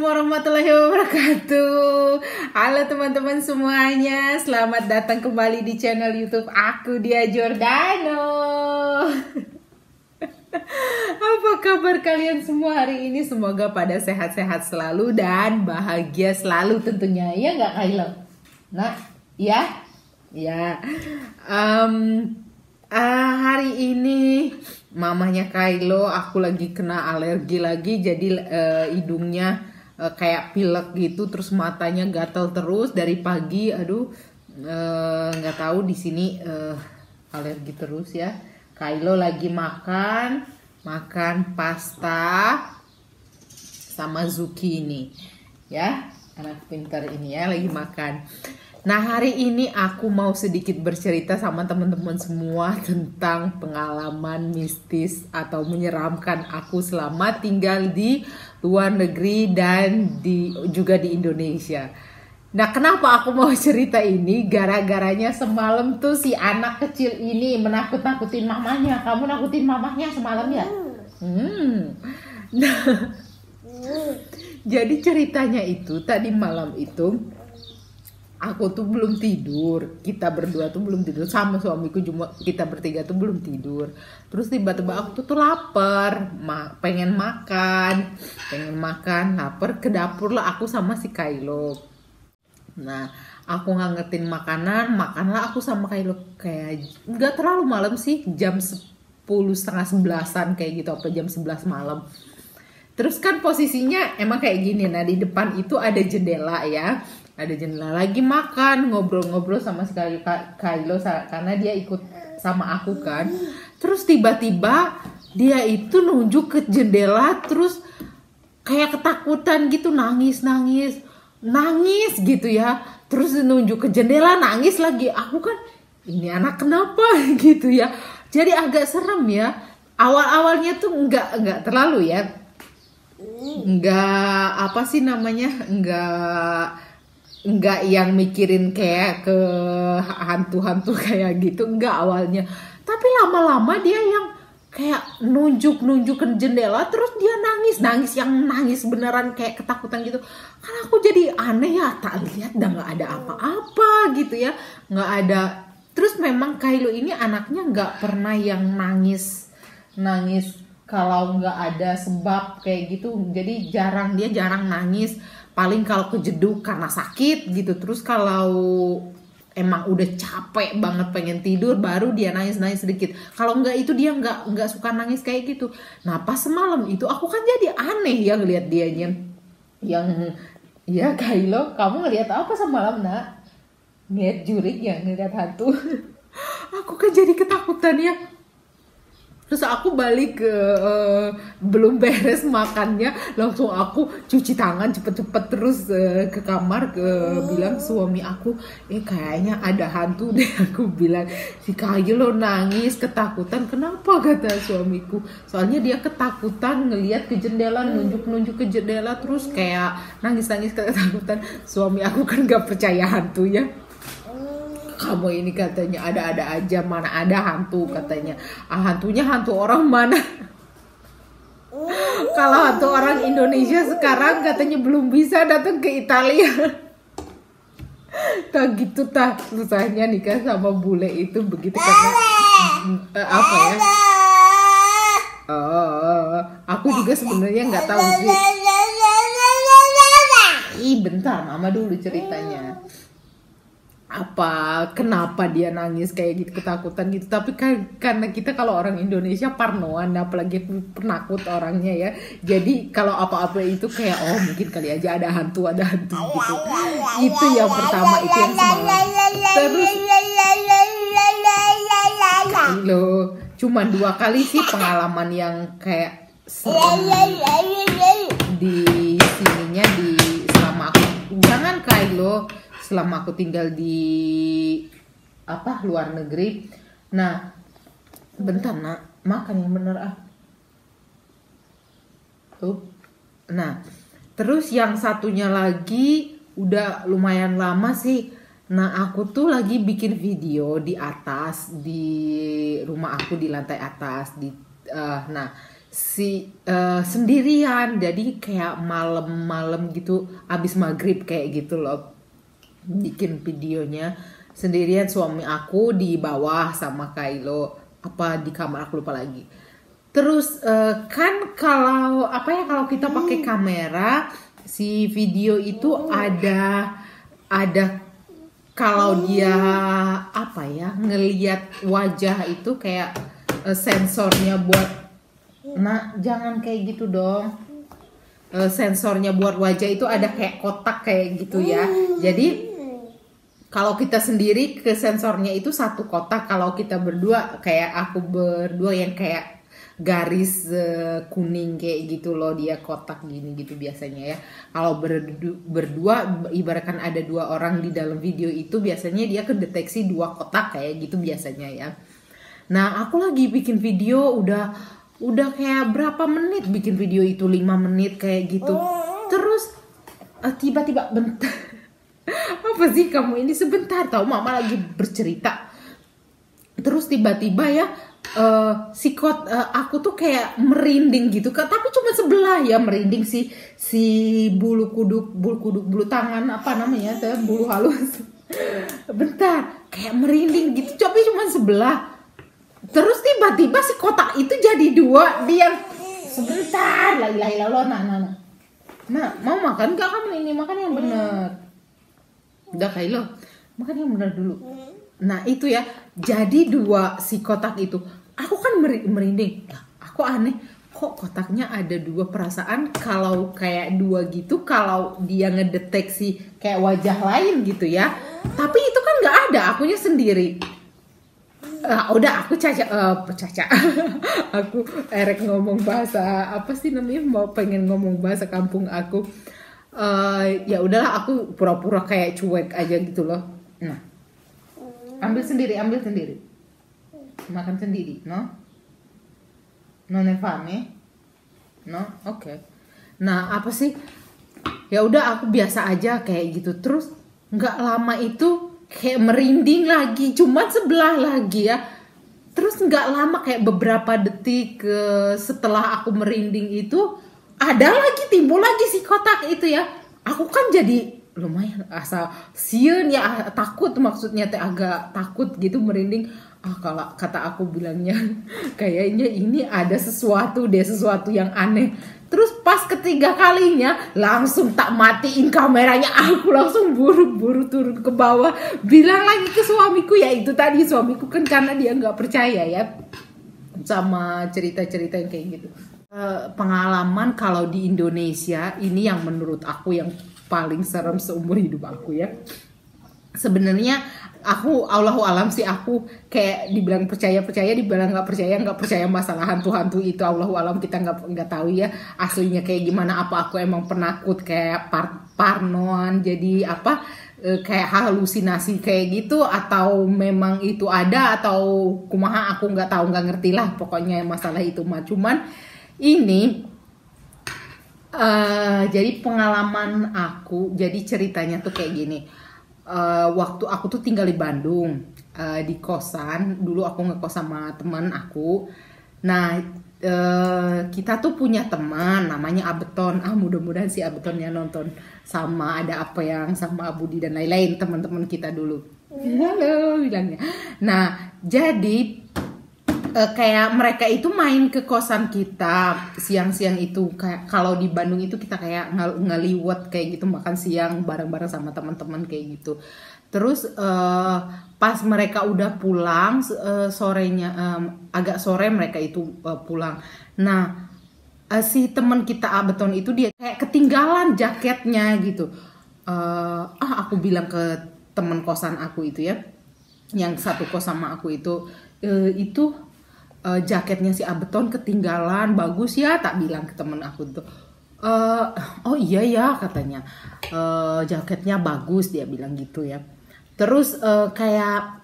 warahmatullahi wabarakatuh. Halo teman-teman semuanya, selamat datang kembali di channel YouTube aku, Dia Giordano. Apa kabar kalian semua hari ini? Semoga pada sehat-sehat selalu dan bahagia selalu tentunya. Ya nggak Kailo? Nah, ya, ya. Hari ini mamanya Kailo, aku lagi kena alergi lagi, jadi hidungnya kayak pilek gitu, terus matanya gatal terus dari pagi. Aduh, nggak tahu di sini alergi terus ya. Kailo lagi makan pasta sama zucchini, ya, anak pintar ini ya lagi makan. Nah, hari ini aku mau sedikit bercerita sama teman-teman semua tentang pengalaman mistis atau menyeramkan aku selama tinggal di luar negeri dan juga di Indonesia. Nah, kenapa aku mau cerita ini? Gara-garanya semalam tuh si anak kecil ini menakut-nakutin mamanya. Kamu nakutin mamanya semalam ya? Nah, jadi ceritanya itu tadi malam itu aku tuh belum tidur, kita berdua tuh belum tidur sama suamiku, cuma kita bertiga tuh belum tidur. Terus tiba-tiba aku tuh lapar, pengen makan, lapar, ke dapur lah aku sama si Kailo. Nah, aku ngangetin makanlah aku sama Kailo, kayak nggak terlalu malam sih, jam 10 setengah 11-an kayak gitu, apa jam 11 malam. Terus kan posisinya emang kayak gini, nah di depan itu ada jendela ya. Ada jendela, lagi makan, ngobrol-ngobrol sama si Kailo karena dia ikut sama aku kan. Terus tiba-tiba dia itu nunjuk ke jendela, terus kayak ketakutan gitu, nangis gitu ya. Terus nunjuk ke jendela, nangis lagi. Aku kan, ini anak kenapa gitu ya. Jadi agak serem ya. Awal-awalnya tuh enggak terlalu ya. Enggak apa sih namanya? Enggak yang mikirin kayak ke hantu-hantu kayak gitu, enggak awalnya. Tapi lama-lama dia yang kayak nunjuk ke jendela, terus dia nangis beneran kayak ketakutan gitu. Kan aku jadi aneh ya, tak lihat dah nggak ada apa-apa gitu ya, nggak ada. Terus memang Kailo ini anaknya nggak pernah yang nangis kalau nggak ada sebab kayak gitu. Jadi dia jarang nangis. Paling kalau kejeduk karena sakit gitu. Terus kalau emang udah capek banget pengen tidur, baru dia nangis sedikit. Kalau enggak itu dia enggak suka nangis kayak gitu. Nah, pas semalam itu aku kan jadi aneh ya ngelihat dianya. Yang ya Kailo, kamu ngelihat apa semalam, Nak? Ngelihat jurik ya, ngelihat hantu. Aku kan jadi ketakutan ya. Terus aku balik ke belum beres makannya, langsung aku cuci tangan cepet-cepet, terus ke kamar bilang suami aku, kayaknya ada hantu deh. Aku bilang, si Kailo nangis ketakutan. Kenapa, kata suamiku? Soalnya dia ketakutan ngelihat ke jendela, nunjuk ke jendela, terus kayak nangis ketakutan. Suami aku kan gak percaya hantu ya. Kamu ini katanya ada-ada aja, mana ada hantu katanya. Hantunya hantu orang mana? Kalau hantu orang Indonesia sekarang katanya belum bisa datang ke Italia. Tak gitu susahnya nikah sama bule itu begitu karena apa ya? Aku juga sebenarnya nggak tahu sih. Bentar, mama dulu ceritanya. Kenapa dia nangis kayak gitu, ketakutan gitu. Tapi karena kita kalau orang Indonesia parnoan, apalagi penakut orangnya ya, jadi kalau apa-apa itu kayak mungkin kali aja ada hantu gitu. Itu yang pertama, itu yang semalam. Terus cuman 2 kali sih pengalaman yang kayak serem di sininya, selama aku selama aku tinggal di luar negeri. Nah, bentar Nak, makan yang bener Nah, terus yang satunya lagi udah lumayan lama sih. Nah, aku tuh lagi bikin video di atas, di rumah aku di lantai atas. Nah, sendirian, jadi kayak malam-malam gitu abis maghrib kayak gitu loh bikin videonya sendirian. Suami aku di bawah sama Kylo apa di kamar, aku lupa lagi. Terus kan kalau kalau kita pakai kamera si video itu ada kalau dia ngelihat wajah itu kayak sensornya buat, nah jangan kayak gitu dong. Sensornya buat wajah itu ada kayak kotak kayak gitu ya. Jadi kalau kita sendiri ke sensornya itu satu kotak, kalau kita berdua kayak aku berdua yang kayak garis kuning kayak gitu loh, dia kotak gini gitu biasanya ya. Kalau berdua ibaratkan ada 2 orang di dalam video itu, biasanya dia kedeteksi 2 kotak kayak gitu biasanya ya. Nah aku lagi bikin video udah kayak berapa menit bikin video itu, 5 menit kayak gitu. Terus tiba-tiba bentar apa sih kamu ini, sebentar tahu mama lagi bercerita. Terus tiba-tiba ya aku tuh kayak merinding gitu kan, tapi cuma sebelah ya merinding si bulu tangan apa namanya tuh, bulu halus. Bentar kayak merinding gitu, tapi cuma sebelah. Terus tiba-tiba si kotak itu jadi 2, dia sebentar la ilaha illallah. Nah mau makan gak kamu ini, makan yang bener. Udah Kylo, makan yang bener dulu. Nah itu ya, jadi 2 si kotak itu. Aku kan merinding. Aku aneh, kok kotaknya ada 2, perasaan kalau kayak 2 gitu, kalau dia ngedeteksi kayak wajah lain gitu ya. Tapi itu kan nggak ada, akunya sendiri. Udah aku caca. Aku erek ngomong bahasa apa sih namanya, pengen ngomong bahasa kampung aku. Ya udahlah, aku pura-pura kayak cuek aja gitu loh. Nah, ambil sendiri, makan sendiri, no ne fame, no, oke. Nah apa sih, ya udah aku biasa aja kayak gitu. Terus nggak lama itu kayak merinding lagi, cuma sebelah lagi ya. Terus nggak lama kayak beberapa detik setelah aku merinding itu, ada lagi, timbul lagi si kotak itu ya. Aku kan jadi lumayan asal sieun ya, takut, maksudnya agak takut gitu, merinding. Kalau kata aku bilangnya kayaknya ini ada sesuatu yang aneh. Terus pas ketiga kalinya langsung tak matiin kameranya, aku langsung buru-buru turun ke bawah, bilang lagi ke suamiku. Ya itu tadi, suamiku kan karena dia nggak percaya ya sama cerita-cerita yang kayak gitu. Pengalaman kalau di Indonesia ini yang menurut aku yang paling serem seumur hidup aku ya. Sebenarnya aku Allahu alam sih, aku kayak dibilang percaya, dibilang nggak percaya masalah hantu itu. Allahu alam, kita nggak tahu ya aslinya kayak gimana. Apa aku emang penakut kayak parnoan, jadi kayak halusinasi kayak gitu, atau memang itu ada, atau kumaha, aku nggak tahu, nggak ngerti lah pokoknya masalah itu mah. Cuman ini jadi pengalaman aku, jadi ceritanya tuh kayak gini. Waktu aku tuh tinggal di Bandung, di kosan. Dulu aku ngekos sama teman aku. Nah kita tuh punya teman namanya Abeton. Mudah-mudahan si Abetonnya nonton, sama ada apa yang sama Budi dan lain-lain, teman-teman kita dulu. Halo bilangnya. Nah jadi kayak mereka itu main ke kosan kita siang-siang itu. Kayak kalau di Bandung itu kita kayak ngeliwat kayak gitu, makan siang bareng-bareng sama teman-teman kayak gitu. Terus pas mereka udah pulang sorenya, agak sore mereka itu pulang. Nah si teman kita Abeton itu dia kayak ketinggalan jaketnya gitu. Aku bilang ke teman kosan aku itu ya, yang satu kos sama aku itu jaketnya si Abeton ketinggalan, bagus ya, tak bilang ke temen aku tuh. Oh iya ya katanya, jaketnya bagus, dia bilang gitu ya. Terus kayak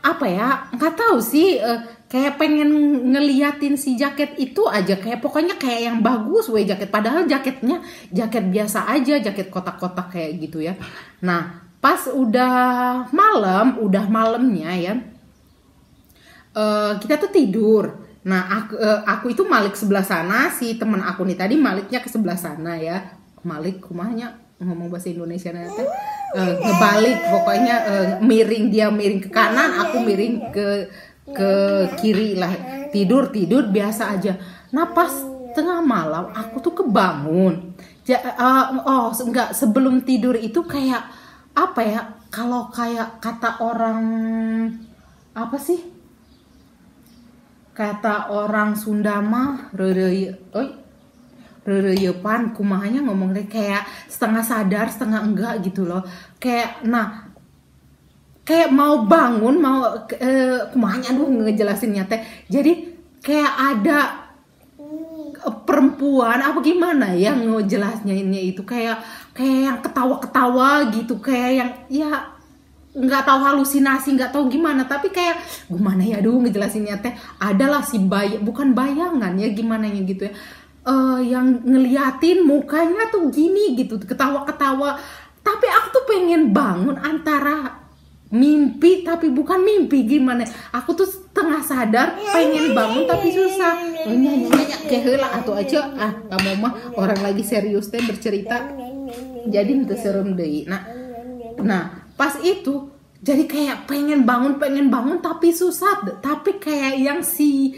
apa ya, nggak tahu sih, kayak pengen ngeliatin si jaket itu aja, kayak pokoknya kayak yang bagus jaket, padahal jaketnya jaket biasa aja, jaket kotak-kotak kayak gitu ya. Nah pas udah malamnya ya, kita tuh tidur. Nah aku itu Malik sebelah sana, si teman aku nih tadi Maliknya ke sebelah sana ya. Malik kumahnya ngomong bahasa Indonesia nanti ngebalik pokoknya, miring, dia miring ke kanan, aku miring ke kiri lah, tidur biasa aja. Nah pas tengah malam aku tuh kebangun. Enggak, sebelum tidur itu kayak apa ya, kalau kayak kata orang apa sih, kata orang Sunda mah rereupan kumahanya ngomong deh, kayak setengah sadar setengah enggak gitu loh, kayak kayak mau bangun mau kumahanya ngejelasinnya teh, jadi kayak ada perempuan apa gimana yang ngejelasnya ini itu kayak yang ketawa-ketawa gitu, kayak yang ya nggak tahu halusinasi, nggak tahu gimana, tapi kayak gimana ya ngejelasinnya teh, adalah si bukan bayangan ya gimana ya gitu ya, yang ngeliatin mukanya tuh gini gitu, ketawa-ketawa, tapi aku tuh pengen bangun antara mimpi tapi bukan mimpi, gimana aku tuh setengah sadar pengen bangun tapi susah nyanyi keheula atau aja kamu mah orang lagi serius teh bercerita jadi itu serem deh. Nah pas itu jadi kayak pengen bangun tapi susah, tapi kayak yang si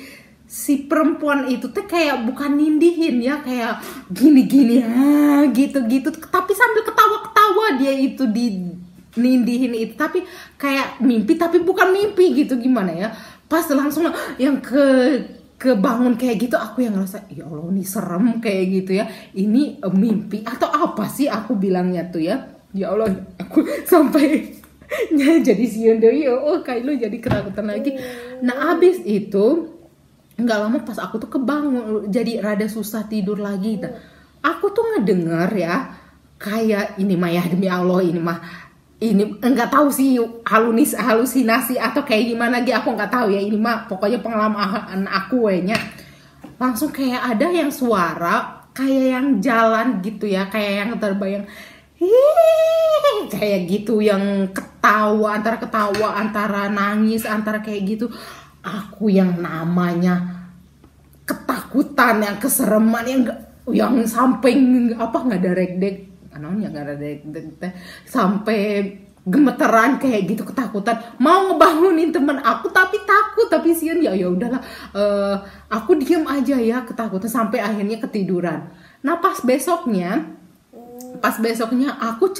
perempuan itu tuh kayak bukan nindihin ya, kayak gini gitu tapi sambil ketawa dia itu di nindihin itu, tapi kayak mimpi tapi bukan mimpi gitu, gimana ya, pas langsung yang kebangun kayak gitu, aku yang ngerasa ya Allah ini serem kayak gitu ya, ini mimpi atau apa sih aku bilangnya tuh ya Allah, aku sampai jadi siun deui, kayak lu jadi ketakutan lagi. Nah abis itu nggak lama pas aku tuh kebangun, jadi rada susah tidur lagi. Nah, aku tuh ngedenger ya, kayak ini mah ya demi Allah ini enggak tahu sih halusinasi atau kayak gimana lagi, aku nggak tahu ya, ini mah pokoknya pengalaman aku nya langsung kayak ada yang suara kayak yang jalan gitu ya, kayak yang terbayang kayak gitu, yang ketawa antara nangis antara kayak gitu. Aku yang namanya ketakutan, yang kesereman, yang sampai apa nggak ada regdek, anaknya nggak ada regdek, sampai gemeteran kayak gitu, ketakutan mau ngebangunin temen aku tapi sian ya udahlah, aku diem aja ya ketakutan sampai akhirnya ketiduran. Nah pas besoknya aku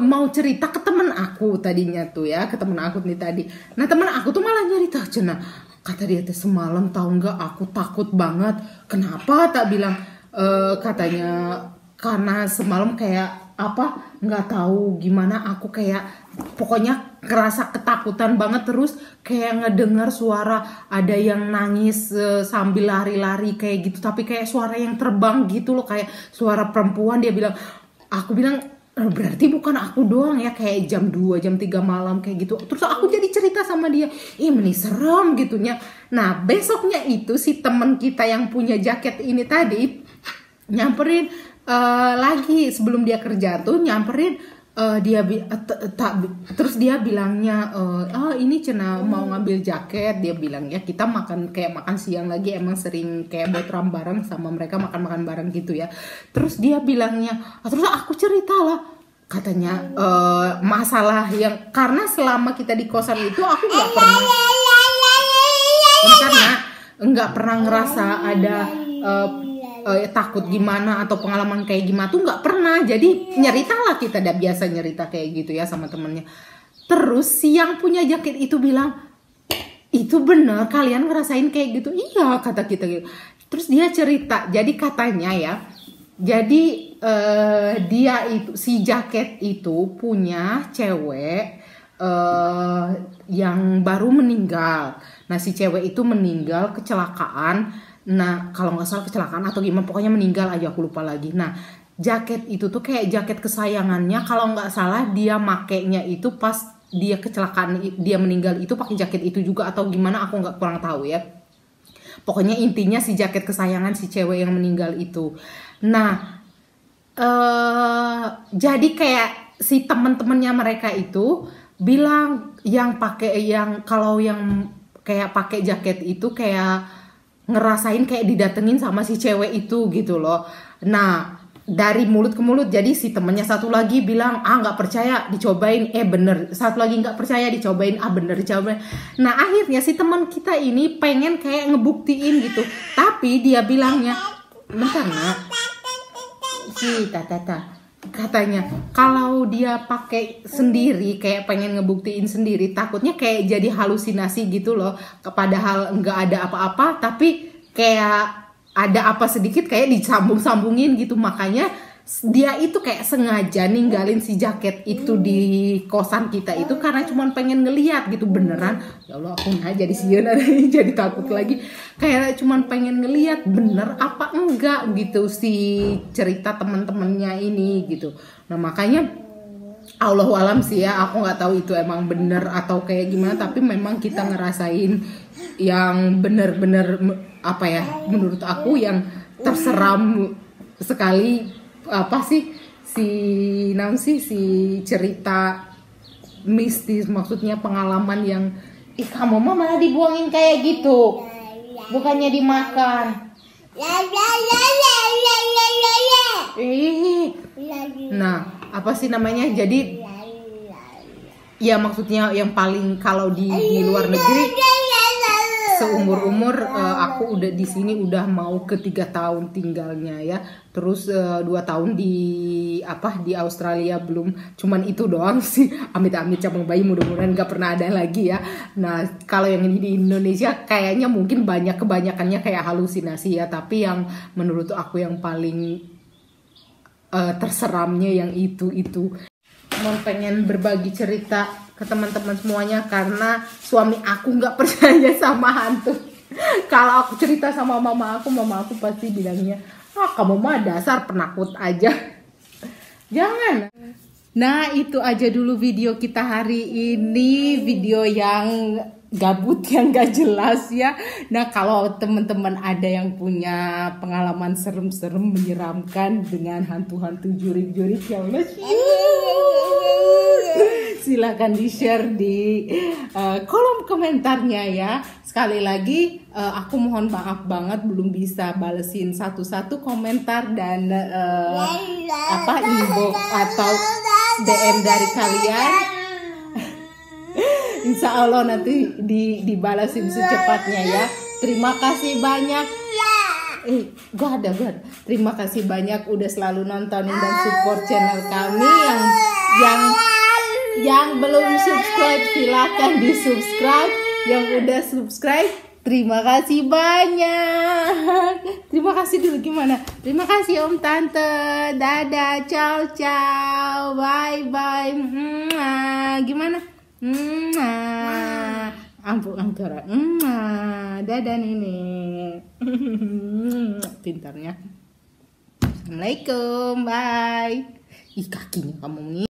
mau cerita ke temen aku tadinya tuh ya, ke temen aku nih tadi. Nah temen aku tuh malah nyerita, cina kata dia tuh semalam tahu nggak aku takut banget. Kenapa tak bilang? Katanya karena semalam kayak apa nggak tahu gimana, aku kayak pokoknya kerasa ketakutan banget, terus kayak ngedengar suara ada yang nangis sambil lari-lari kayak gitu, tapi kayak suara yang terbang gitu loh, kayak suara perempuan. Dia bilang, aku bilang berarti bukan aku doang ya, kayak jam 2 jam 3 malam kayak gitu. Terus aku jadi cerita sama dia, ini serem gitunya. Nah besoknya itu si teman kita yang punya jaket ini tadi nyamperin lagi sebelum dia kerja tuh, nyamperin terus dia bilangnya ini cina mau ngambil jaket, dia bilang ya kita makan siang lagi, emang sering kayak botram bareng sama mereka, makan bareng gitu ya. Terus dia bilangnya, terus aku cerita lah, katanya masalah yang karena selama kita di kosan itu aku nggak pernah ngerasa ada takut gimana atau pengalaman kayak gimana tuh nggak pernah. Jadi nyerita lah, kita udah biasa nyerita kayak gitu ya sama temennya. Terus si yang punya jaket itu bilang, itu bener kalian ngerasain kayak gitu? Iya kata kita gitu. Terus dia cerita, jadi katanya ya, jadi dia itu si jaket itu punya cewek yang baru meninggal. Nah si cewek itu meninggal kecelakaan. Nah kalau nggak salah kecelakaan atau gimana, pokoknya meninggal aja, aku lupa lagi. Nah jaket itu tuh kayak jaket kesayangannya, kalau nggak salah dia makainya itu pas dia kecelakaan, dia meninggal itu pakai jaket itu juga atau gimana, aku kurang tahu ya. Pokoknya intinya si jaket kesayangan si cewek yang meninggal itu. Nah jadi kayak si teman-temannya mereka itu bilang yang pakai yang kalau yang kayak pakai jaket itu kayak ngerasain kayak didatengin sama si cewek itu gitu loh. Nah, dari mulut ke mulut, jadi si temennya satu lagi bilang nggak percaya, dicobain, bener. Satu lagi nggak percaya, dicobain, bener, dicobain. Nah, akhirnya si teman kita ini pengen kayak ngebuktiin gitu, tapi dia bilangnya, bentar nak, si tata katanya kalau dia pakai sendiri kayak pengen ngebuktiin sendiri, takutnya kayak jadi halusinasi gitu loh, padahal nggak ada apa-apa tapi kayak ada apa sedikit kayak disambung-sambungin gitu. Makanya dia itu kayak sengaja ninggalin si jaket itu di kosan kita itu karena cuma pengen ngeliat gitu. Beneran, ya Allah aku nggak jadi sieun jadi takut lagi, kayak cuma pengen ngeliat bener apa enggak gitu si cerita teman-temannya ini gitu. Nah makanya Allahu alam sih ya, aku nggak tahu itu emang bener atau kayak gimana, tapi memang kita ngerasain yang bener-bener apa ya, menurut aku yang terseram sekali. Apa sih si cerita mistis, maksudnya pengalaman yang kamu mah malah dibuangin kayak gitu, bukannya dimakan. Nah, apa sih namanya? Jadi ya maksudnya yang paling kalau di luar negeri, seumur-umur aku udah di sini udah mau ke 3 tahun tinggalnya ya. Terus 2 tahun di Australia, belum cuman itu doang sih. Amit-amit cabang bayi, mudah-mudahan gak pernah ada lagi ya. Nah, kalau yang ini di Indonesia kayaknya mungkin kebanyakannya kayak halusinasi ya, tapi yang menurut aku yang paling terseramnya yang itu. Mau pengen berbagi cerita ke teman-teman semuanya karena suami aku nggak percaya sama hantu. Kalau aku cerita sama mama aku pasti bilangnya, kamu mah dasar penakut aja. Jangan. Nah, itu aja dulu video kita hari ini, video yang gabut, yang gak jelas ya. Nah, kalau teman-teman ada yang punya pengalaman serem-serem menyeramkan dengan hantu-hantu jurik-jurik, ya Allah, silakan di-share di kolom komentarnya ya. Sekali lagi aku mohon maaf banget belum bisa balesin satu-satu komentar dan inbox atau DM dari kalian. Insya Allah nanti dibalasin secepatnya ya. Terima kasih banyak. Terima kasih banyak udah selalu nontonin dan support channel kami. Yang belum subscribe silakan di subscribe. Yang udah subscribe terima kasih banyak. Terima kasih dulu gimana? Terima kasih Om Tante. Dadah, ciao, bye. Gimana? Ampun angkara. Dadah nenek. Pintarnya. Assalamualaikum, bye. Kakinya kamu nih.